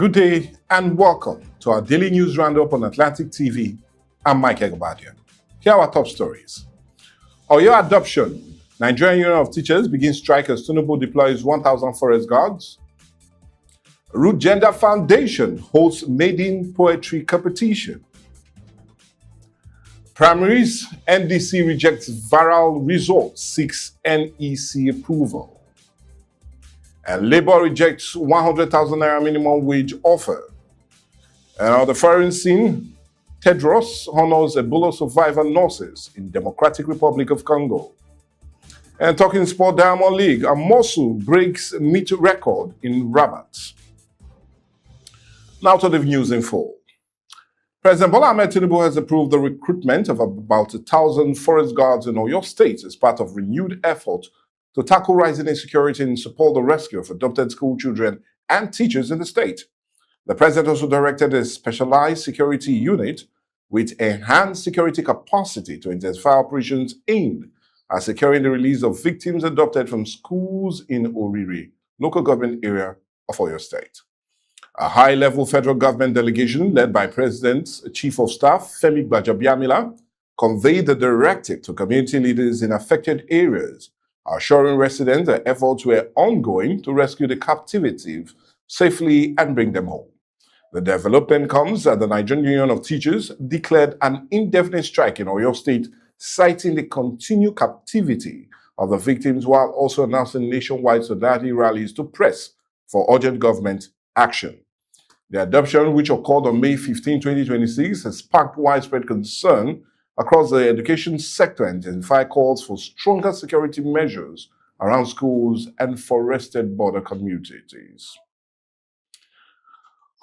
Good day and welcome to our daily news roundup on Atlantic TV. I'm Mike Egobadia. Here are our top stories. Oyo adoption. Nigerian Union of Teachers begins strike as Tinubu deploys 1,000 forest guards. Root Gender Foundation hosts maiden poetry competition. Primaries, NDC rejects viral results, seeks NEC approval. And Labour rejects 100,000 naira minimum wage offer. And on the foreign scene, Tedros honors Ebola survivor nurses in Democratic Republic of Congo. And talking sport, Diamond League, a Mosul breaks meet record in Rabat. Now to the news in full. President Bola Ahmed Tinubu has approved the recruitment of about 1,000 forest guards in Oyo State as part of renewed effort to tackle rising insecurity and support the rescue of adopted school children and teachers in the state. The president also directed a specialized security unit with enhanced security capacity to intensify operations aimed at securing the release of victims adopted from schools in Oriri, local government area of Oyo State. A high-level federal government delegation led by President's Chief of Staff, Femi Gbajabiamila, conveyed the directive to community leaders in affected areas, assuring residents that efforts were ongoing to rescue the captives safely and bring them home. The development comes as the Nigerian Union of Teachers declared an indefinite strike in Oyo State, citing the continued captivity of the victims while also announcing nationwide solidarity rallies to press for urgent government action. The adoption, which occurred on May 15, 2026, has sparked widespread concern across the education sector and intensified calls for stronger security measures around schools and forested border communities.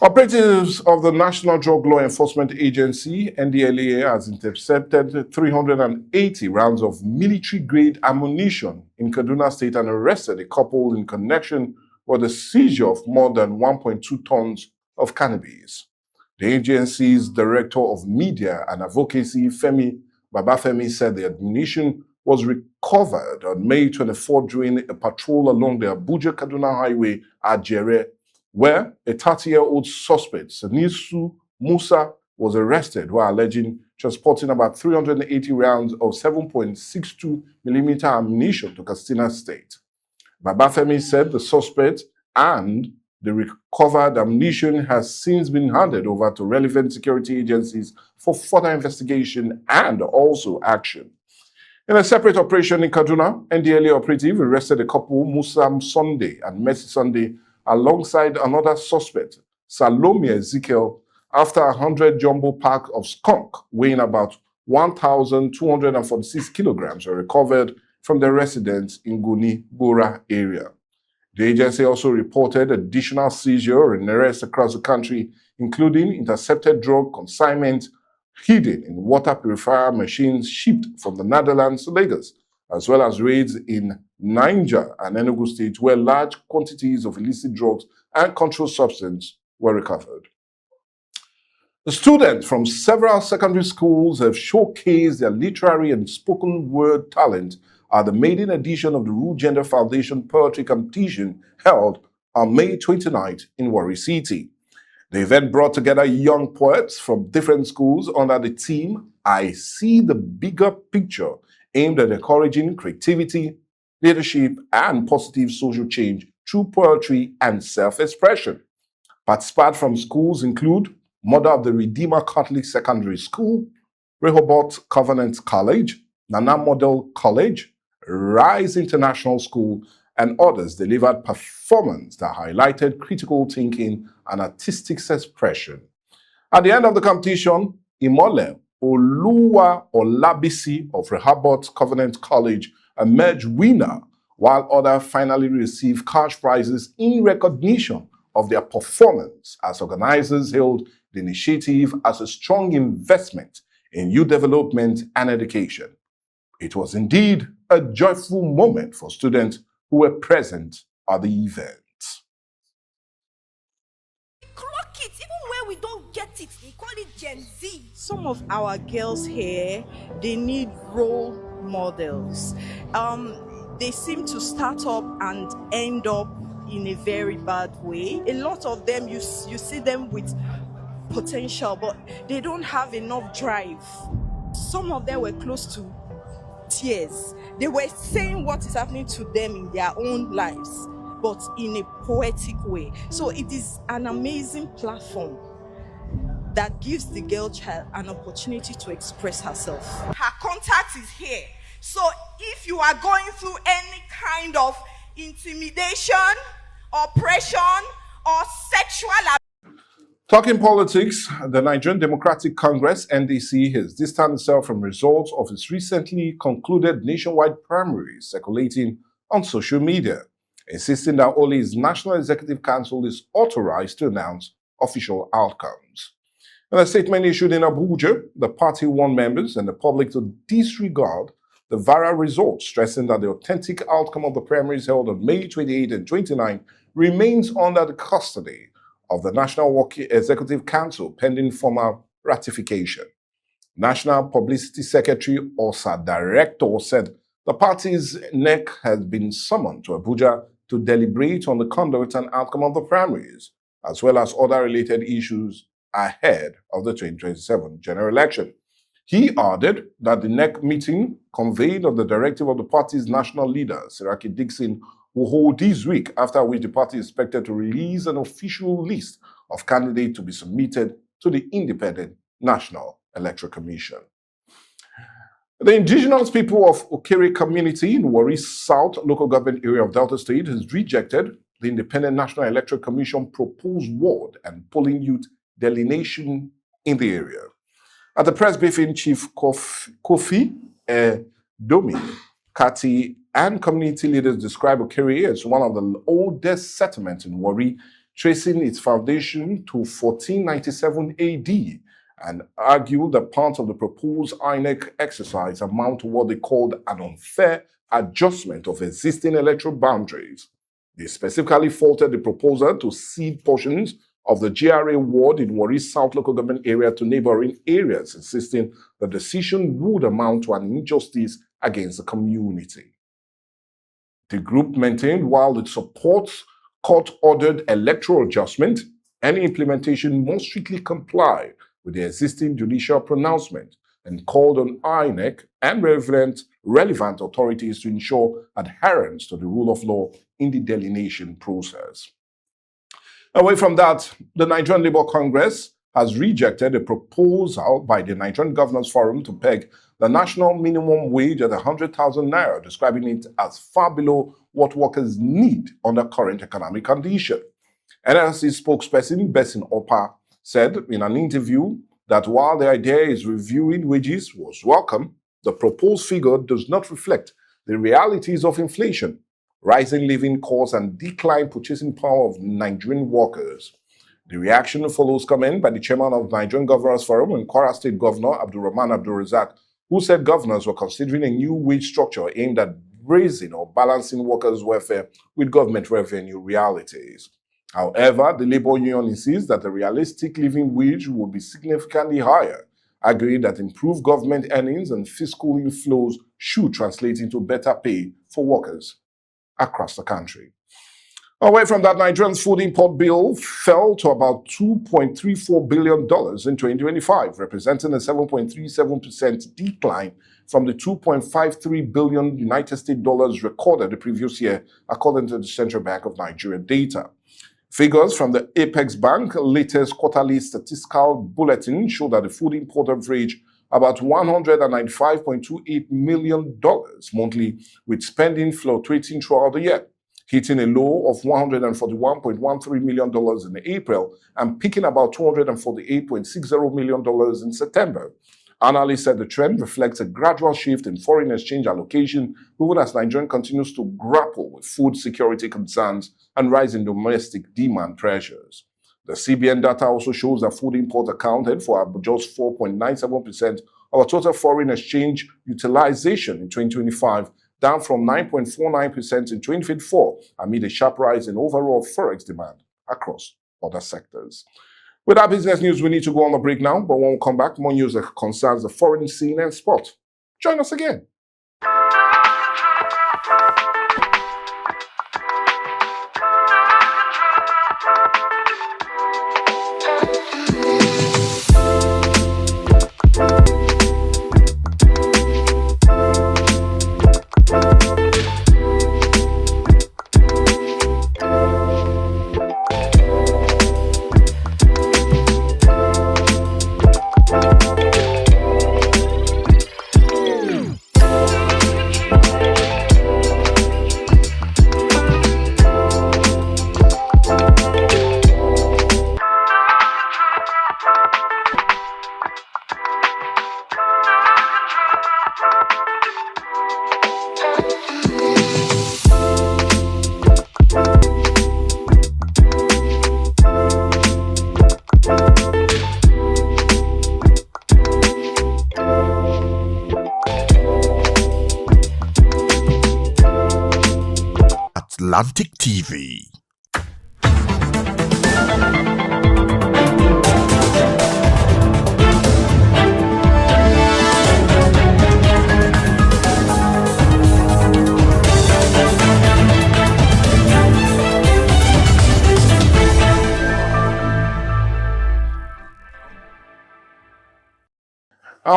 Operatives of the National Drug Law Enforcement Agency, NDLEA, has intercepted 380 rounds of military-grade ammunition in Kaduna State and arrested a couple in connection with the seizure of more than 1.2 tons of cannabis. The agency's Director of Media and Advocacy, Femi Babafemi, said the ammunition was recovered on May 24 during a patrol along the Abuja-Kaduna Highway at Jere, where a 30-year-old suspect, Sanisu Musa, was arrested while alleging transporting about 380 rounds of 7.62 millimeter ammunition to Katsina State. Babafemi said the suspect and the recovered ammunition has since been handed over to relevant security agencies for further investigation and also action. In a separate operation in Kaduna, NDLA operative arrested a couple, Musa Sunday and Mercy Sunday, alongside another suspect, Salome Ezekiel, after 100 jumbo pack of skunk weighing about 1,246 kilograms were recovered from the residence in Guni Bora area. The agency also reported additional seizure and arrests across the country, including intercepted drug consignment hidden in water purifier machines shipped from the Netherlands to Lagos, as well as raids in Niger and Enugu states where large quantities of illicit drugs and controlled substances were recovered. The students from several secondary schools have showcased their literary and spoken word talent at the maiden edition of the Root Gender Foundation Poetry Competition held on May 29th in Warri City. The event brought together young poets from different schools under the theme, I See the Bigger Picture, aimed at encouraging creativity, leadership, and positive social change through poetry and self-expression. Participants from schools include Mother of the Redeemer Catholic Secondary School, Rehoboth Covenant College, Nana Model College, Rise International School, and others delivered performances that highlighted critical thinking and artistic expression. At the end of the competition, Imole Oluwa Olabisi of Rehoboth Covenant College emerged winner, while others finally received cash prizes in recognition of their performance, as organizers hailed the initiative as a strong investment in youth development and education. It was indeed a joyful moment for students who were present at the event. Clock it, even where we don't get it, they call it Gen Z. Some of our girls here, they need role models. They seem to start up and end up in a very bad way. A lot of them, you see them with potential, but they don't have enough drive. Some of them were close to tears. They were saying what is happening to them in their own lives, but in a poetic way. So it is an amazing platform that gives the girl child an opportunity to express herself. Her contact is here. So if you are going through any kind of intimidation, oppression, or sexual abuse. Talking politics, the Nigerian Democratic Congress, NDC, has distanced itself from results of its recently concluded nationwide primaries circulating on social media, insisting that only its National Executive Council is authorized to announce official outcomes. In a statement issued in Abuja, the party warned members and the public to disregard the viral results, stressing that the authentic outcome of the primaries held on May 28 and 29 remains under the custody of the National Working Executive Council pending formal ratification. National Publicity Secretary Osa Director said the party's NEC has been summoned to Abuja to deliberate on the conduct and outcome of the primaries, as well as other related issues ahead of the 2027 general election. He added that the NEC meeting, convened on the directive of the party's national leader, Siraki Dixon, will hold this week, after which the party is expected to release an official list of candidates to be submitted to the Independent National Electoral Commission. The indigenous people of Okere community in Warri South local government area of Delta State has rejected the Independent National Electoral Commission proposed ward and polling youth delineation in the area. At the press briefing, Chief Kofi Domi, Kati, and community leaders describe Okere as one of the oldest settlements in Warri, tracing its foundation to 1497 AD, and argue that part of the proposed INEC exercise amount to what they called an unfair adjustment of existing electoral boundaries. They specifically faulted the proposal to cede portions of the GRA ward in Warri South local government area to neighboring areas, insisting the decision would amount to an injustice against the community. The group maintained while it supports court-ordered electoral adjustment, any implementation must strictly comply with the existing judicial pronouncement, and called on INEC and relevant authorities to ensure adherence to the rule of law in the delineation process. Away from that, the Nigerian Labour Congress has rejected a proposal by the Nigerian Governors Forum to peg the national minimum wage at 100,000 naira, describing it as far below what workers need under current economic condition. NLC spokesperson Bessin Opa said in an interview that while the idea is reviewing wages was welcome, the proposed figure does not reflect the realities of inflation, rising living costs, and declined purchasing power of Nigerian workers. The reaction follows comment by the chairman of the Nigerian Governors Forum and Kwara State Governor Abdulrahman Abdulrazak, who said governors were considering a new wage structure aimed at raising or balancing workers' welfare with government revenue realities. However, the labor union insists that the realistic living wage will be significantly higher, arguing that improved government earnings and fiscal inflows should translate into better pay for workers across the country. Away from that, Nigeria's food import bill fell to about $2.34 billion in 2025, representing a 7.37% decline from the $2.53 billion United States dollars recorded the previous year, according to the Central Bank of Nigeria data. Figures from the Apex Bank latest quarterly statistical bulletin show that the food import averaged about $195.28 million monthly, with spending fluctuating throughout the year, hitting a low of $141.13 million in April and peaking about $248.60 million in September. Analysts said the trend reflects a gradual shift in foreign exchange allocation, even as Nigeria continues to grapple with food security concerns and rising domestic demand pressures. The CBN data also shows that food imports accounted for just 4.97% of our total foreign exchange utilization in 2025, down from 9.49% in 2024, amid a sharp rise in overall forex demand across other sectors. With our business news, we need to go on a break now, but when we come back, more news that concerns the foreign scene and sport. Join us again. Atlantic TV.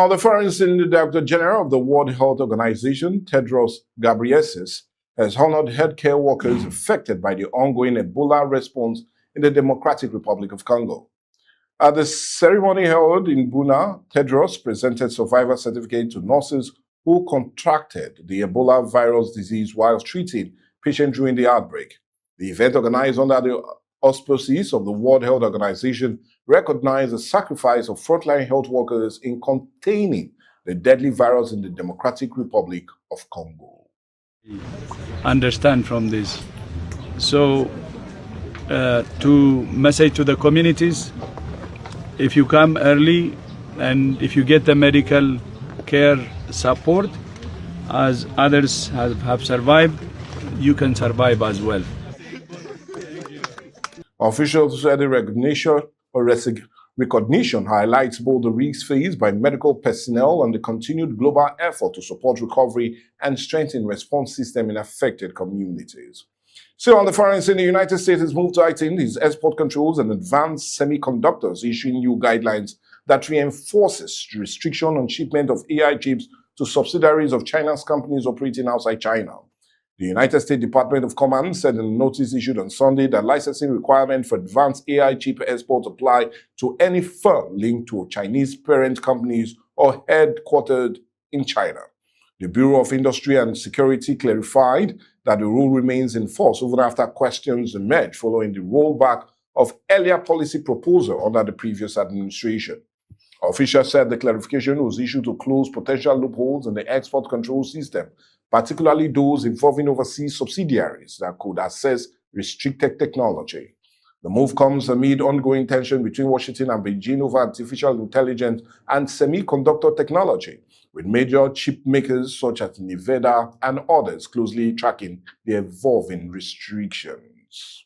The Foreign Director General of the World Health Organization, Tedros Ghebreyesus, has honored healthcare workers affected by the ongoing Ebola response in the Democratic Republic of Congo. At the ceremony held in Buna, Tedros presented survivor certificates to nurses who contracted the Ebola virus disease while treating patients during the outbreak. The event, organized under the auspices of the World Health Organization, recognized the sacrifice of frontline health workers in containing the deadly virus in the Democratic Republic of Congo. Understand from this. So, to message to the communities, if you come early and if you get the medical care support, as others have survived, you can survive as well. Officials said the recognition highlights both the risks faced by medical personnel and the continued global effort to support recovery and strengthen response system in affected communities. Still on the foreign scene, the United States has moved to tighten its export controls and advanced semiconductors, issuing new guidelines that reinforces restriction on shipment of AI chips to subsidiaries of China's companies operating outside China. The United States Department of Commerce said in a notice issued on Sunday that licensing requirements for advanced AI chip exports apply to any firm linked to Chinese parent companies or headquartered in China. The Bureau of Industry and Security clarified that the rule remains in force even after questions emerged following the rollback of earlier policy proposal under the previous administration. Officials said the clarification was issued to close potential loopholes in the export control system, particularly those involving overseas subsidiaries that could access restricted technology. The move comes amid ongoing tension between Washington and Beijing over artificial intelligence and semiconductor technology, with major chip makers such as Nevada and others closely tracking the evolving restrictions.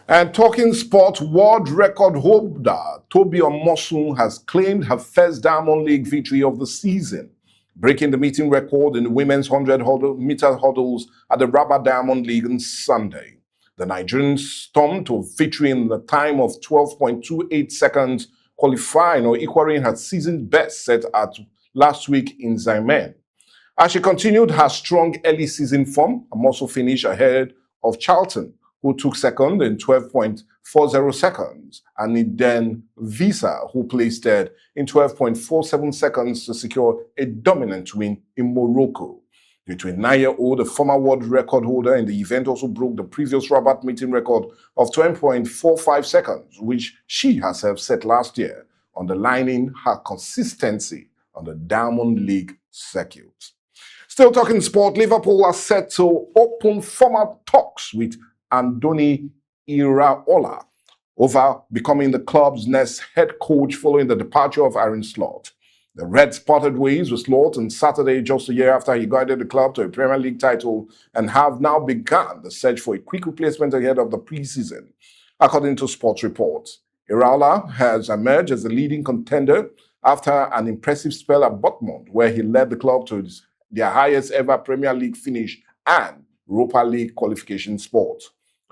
And talking sport, world record holder Tobi Omosun has claimed her first Diamond League victory of the season, breaking the meeting record in the women's 100-meter hurdles at the Rabat Diamond League on Sunday. The Nigerians stormed to victory in the time of 12.28 seconds, qualifying or equaling her season best set at last week in Xiamen. As she continued her strong early season form, Omosun finished ahead of Charlton, who took second in 12.40 seconds, and then Visa, who placed third in 12.47 seconds to secure a dominant win in Morocco. The 29-year-old, the former world record holder in the event, also broke the previous Rabat meeting record of 20.45 seconds, which she herself set last year, underlining her consistency on the Diamond League circuit. Still talking sport, Liverpool are set to open formal talks with Andoni Iraola over becoming the club's next head coach following the departure of Aaron Slot. The Reds parted ways with Slot on Saturday, just a year after he guided the club to a Premier League title, and have now begun the search for a quick replacement ahead of the preseason. According to sports reports, Iraola has emerged as the leading contender after an impressive spell at Bournemouth, where he led the club to their highest ever Premier League finish and Europa League qualification spot.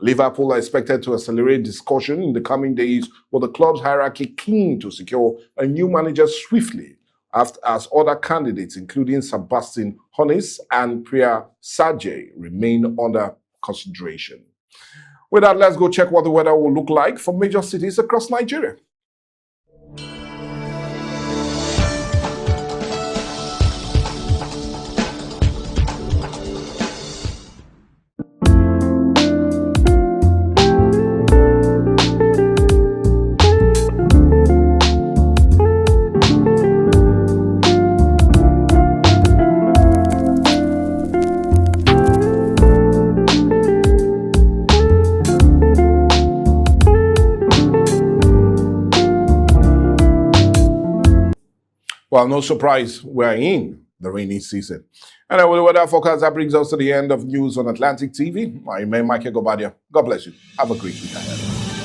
Liverpool are expected to accelerate discussion in the coming days, with the club's hierarchy keen to secure a new manager swiftly, as other candidates, including Sebastian Hoeneß and Pierre Sargé, remain under consideration. With that, let's go check what the weather will look like for major cities across Nigeria. Well, no surprise, we're in the rainy season. And with the weather forecast, that brings us to the end of news on Atlantic TV. I'm Michael Gobadia. God bless you. Have a great week ahead.